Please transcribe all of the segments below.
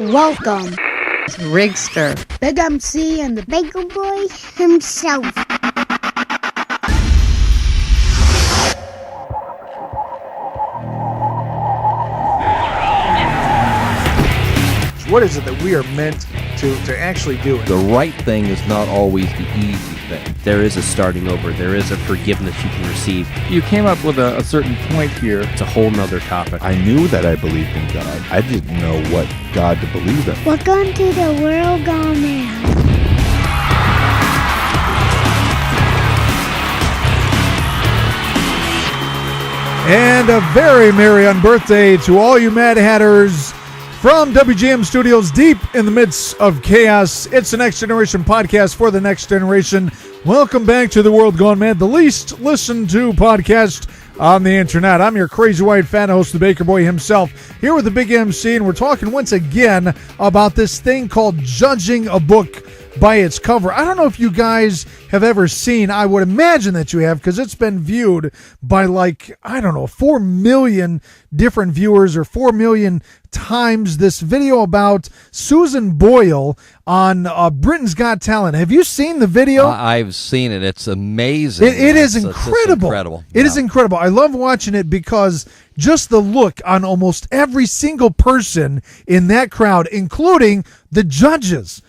Welcome, Rigster, Big MC and the Baker Boy himself. What is it that we are meant to actually do? The right thing is not always the easy thing. There is a starting over. There is a forgiveness you can receive. You came up with a certain point here. It's a whole nother topic. I knew that I believed in God. I didn't know what God to believe in. Welcome to the World Gone Mad. And a very merry unbirthday to all you Mad Hatters from WGM Studios deep in the midst of chaos. It's the Next Generation podcast for the next generation. Welcome back to the World Gone Mad, the least listened to podcast on the internet. I'm your crazy white fan host, the Baker Boy himself, here with the Big MC, and we're talking once again about this thing called judging a book by its cover. I don't know if you guys have ever seen, I would imagine that you have, because it's been viewed by 4 million different viewers, or 4 million times, this video about Susan Boyle on Britain's Got Talent. Have you seen the video? I've seen it. It's amazing. It is incredible. It is incredible. I love watching it because just the look on almost every single person in that crowd, including the judges.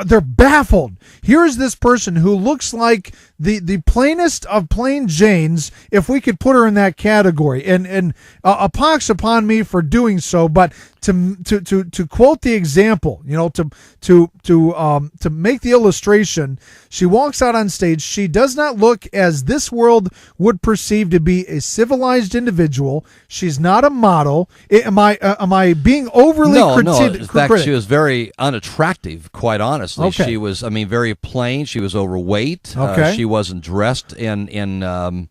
They're baffled. Here's this person who looks like the plainest of plain Janes, if we could put her in that category. And a pox upon me for doing so, but to quote the example, to make the illustration, she walks out on stage. She does not look as this world would perceive to be a civilized individual. She's not a model. Am I being overly critical? In fact, she was very unattractive, quite honestly. Okay. She was, very plain. She was overweight. Okay. She wasn't dressed in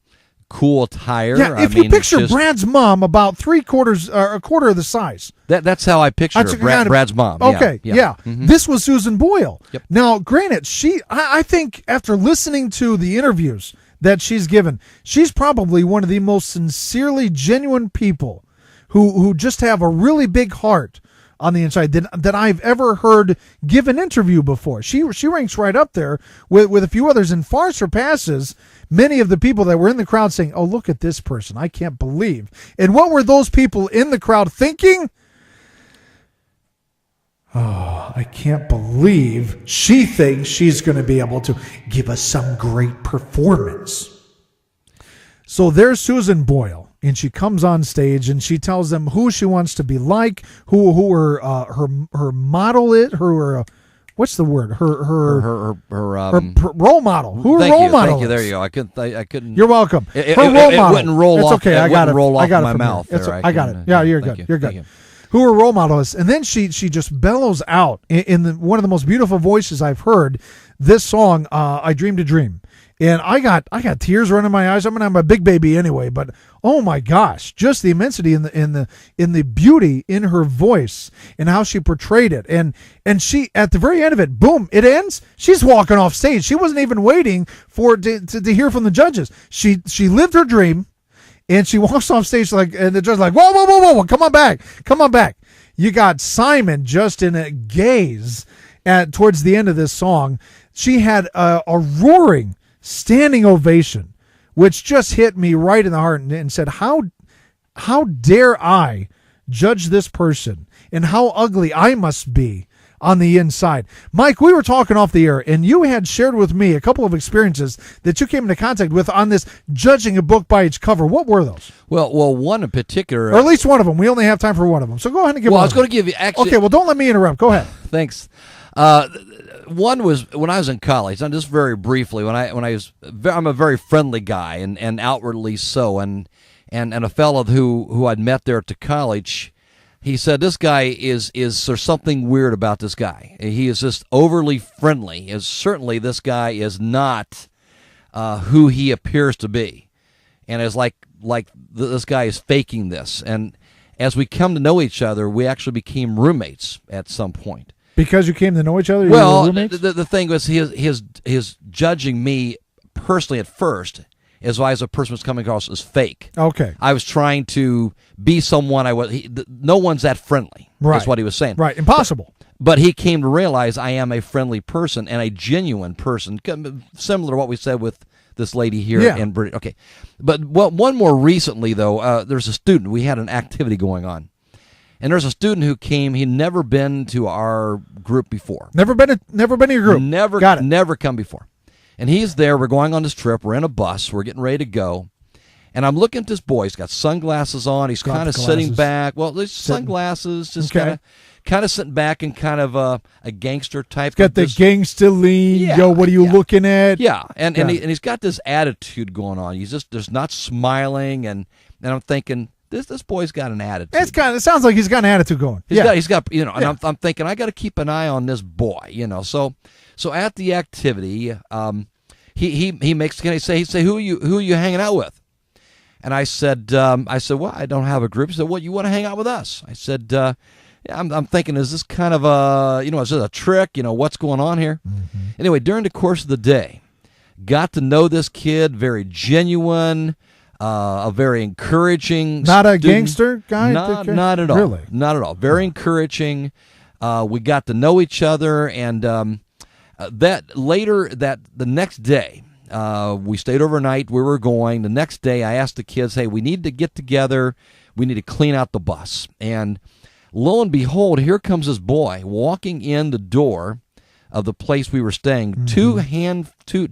cool attire. Yeah, if you picture Brad's mom about 3/4 or a quarter of the size. That's how I picture her, Brad's mom. Okay, yeah. Mm-hmm. This was Susan Boyle. Yep. Now, granted, I think after listening to the interviews that she's given, she's probably one of the most sincerely genuine people who just have a really big heart on the inside that I've ever heard give an interview before. She ranks right up there with a few others and far surpasses many of the people that were in the crowd saying, "Oh, look at this person. I can't believe." And what were those people in the crowd thinking? "Oh, I can't believe she thinks she's going to be able to give us some great performance." So there's Susan Boyle, and she comes on stage and she tells them who she wants to be like, who her model is, what's the word? Her role model. Who her role model? Thank you. is. There you go. I couldn't. You're welcome. Her role model. It wouldn't roll it's off. Okay, I got it. Roll off I got my it mouth. I got it. Yeah, you're good. You're good. Who her role model is, and then she just bellows out in one of the most beautiful voices I've heard. This song, "I Dreamed a Dream." And I got tears running my eyes. I'm gonna have a big baby anyway, but oh my gosh, just the immensity in the beauty in her voice and how she portrayed it. And she, at the very end of it, boom, it ends. She's walking off stage. She wasn't even waiting to hear from the judges. She lived her dream, and she walks off stage and the judge's like, whoa, come on back. You got Simon just in a gaze towards the end of this song. She had a roaring standing ovation, which just hit me right in the heart and said, how dare I judge this person and how ugly I must be on the inside. Mike, we were talking off the air, and you had shared with me a couple of experiences that you came into contact with on this judging a book by its cover. What were those? Well, one in particular, or at least one of them. We only have time for one of them, so go ahead and give. Well, I was going to give you actually. Okay, well, don't let me interrupt. Go ahead. Thanks. One was when I was in college, and just very briefly, I'm a very friendly guy and outwardly so, and a fellow who I'd met there at the college, he said, "This guy is there's something weird about this guy. He is just overly friendly. Certainly this guy is not who he appears to be, and it's like this guy is faking this." And as we come to know each other, we actually became roommates at some point. Because you came to know each other? Well, the thing was his judging me personally at first, as why as a person was coming across as fake. Okay. I was trying to be someone I was. No one's that friendly. Right. Is what he was saying. Right. Impossible. But he came to realize I am a friendly person and a genuine person, similar to what we said with this lady here in Britain. Okay. But one more recently, though, there's a student. We had an activity going on. And there's a student who came. He'd never been to our group before. Never been to your group. Never come before. And he's there. We're going on this trip. We're in a bus. We're getting ready to go. And I'm looking at this boy. He's got sunglasses on. He's kind of sitting back. Well, there's sunglasses, just kind of sitting back and kind of a gangster type. He's got the gangster lean. Yo, what are you looking at? Yeah, and he's got this attitude going on. He's just not smiling, and I'm thinking, This boy's got an attitude. It sounds like he's got an attitude going. He's got and I'm thinking I got to keep an eye on this boy, So at the activity, he makes he say who are you hanging out with? And I said well, I don't have a group. He said, well, you want to hang out with us? I said, yeah, I'm thinking, is this kind of is this a trick? What's going on here? Mm-hmm. Anyway, during the course of the day, got to know this kid, very genuine. A very encouraging Not student. A gangster guy? Not at all. Really? Not at all. Very encouraging. We got to know each other, and the next day, we stayed overnight. We were going. The next day, I asked the kids, hey, we need to get together. We need to clean out the bus. And lo and behold, here comes this boy walking in the door of the place we were staying, mm-hmm.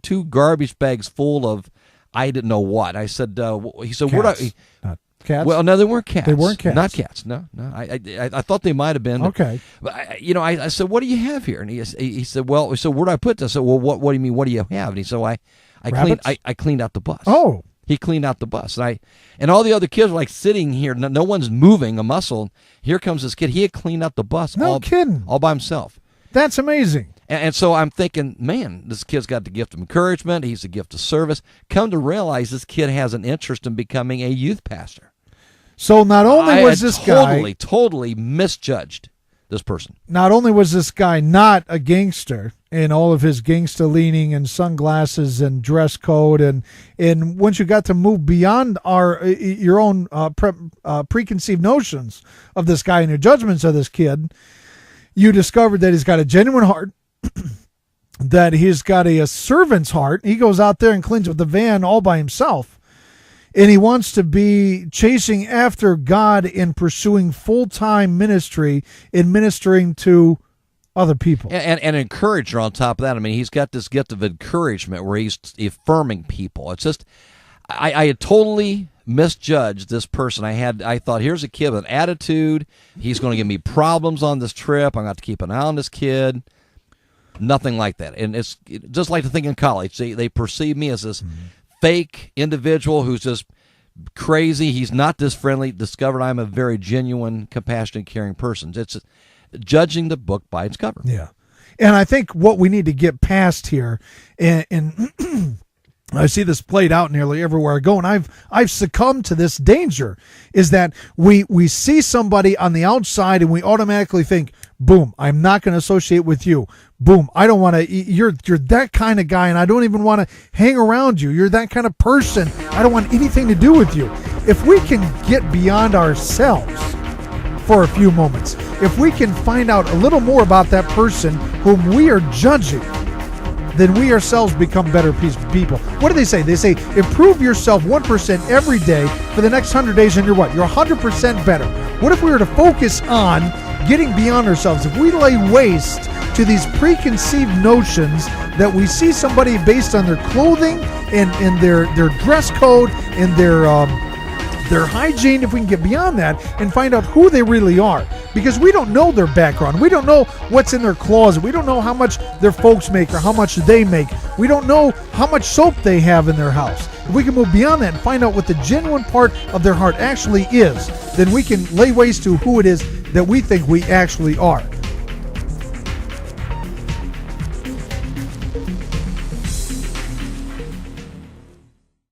two garbage bags full of I didn't know what. I said, he said, cats. Not cats? Well, no, they weren't cats. They weren't cats. Not cats. No. I thought they might have been. Okay. But I said, what do you have here? And he said, well, so where do I put this? I said, well, what do you mean? What do you have? And he said, well, I cleaned out the bus. Oh. He cleaned out the bus. And all the other kids were like sitting here. No one's moving a muscle. Here comes this kid. He had cleaned out the bus. No kidding. All by himself. That's amazing. And so I'm thinking, man, this kid's got the gift of encouragement. He's the gift of service. Come to realize this kid has an interest in becoming a youth pastor. So not only was this guy totally misjudged this person. Not only was this guy not a gangster in all of his gangster leaning and sunglasses and dress code, and once you got to move beyond your own preconceived notions of this guy and your judgments of this kid, you discovered that he's got a genuine heart. That he's got a servant's heart. He goes out there and cleans up the van all by himself. And he wants to be chasing after God and pursuing full-time ministry in ministering to other people. And encourager on top of that. I mean, he's got this gift of encouragement where he's affirming people. It's just, I had totally misjudged this person. I thought, here's a kid with an attitude. He's going to give me problems on this trip. I'm going to have to keep an eye on this kid. Nothing like that. And it's just like the thing in college. They perceive me as this fake individual who's just crazy. He's not this friendly. Discovered I'm a very genuine, compassionate, caring person. It's judging the book by its cover. Yeah. And I think what we need to get past here, and I see this played out nearly everywhere I go, and I've succumbed to this danger, is that we see somebody on the outside and we automatically think, boom, I'm not going to associate with you. Boom, I don't want to, you're that kind of guy, and I don't even want to hang around you. You're that kind of person. I don't want anything to do with you. If we can get beyond ourselves for a few moments, if we can find out a little more about that person whom we are judging, then we ourselves become better people. What do they say? They say, improve yourself 1% every day for the next 100 days, and you're what? You're 100% better. What if we were to focus on getting beyond ourselves? If we lay waste to these preconceived notions that we see somebody based on their clothing and their dress code and their hygiene, if we can get beyond that and find out who they really are. Because we don't know their background. We don't know what's in their closet. We don't know how much their folks make or how much they make. We don't know how much soap they have in their house. If we can move beyond that and find out what the genuine part of their heart actually is, then we can lay waste to who it is that we think we actually are.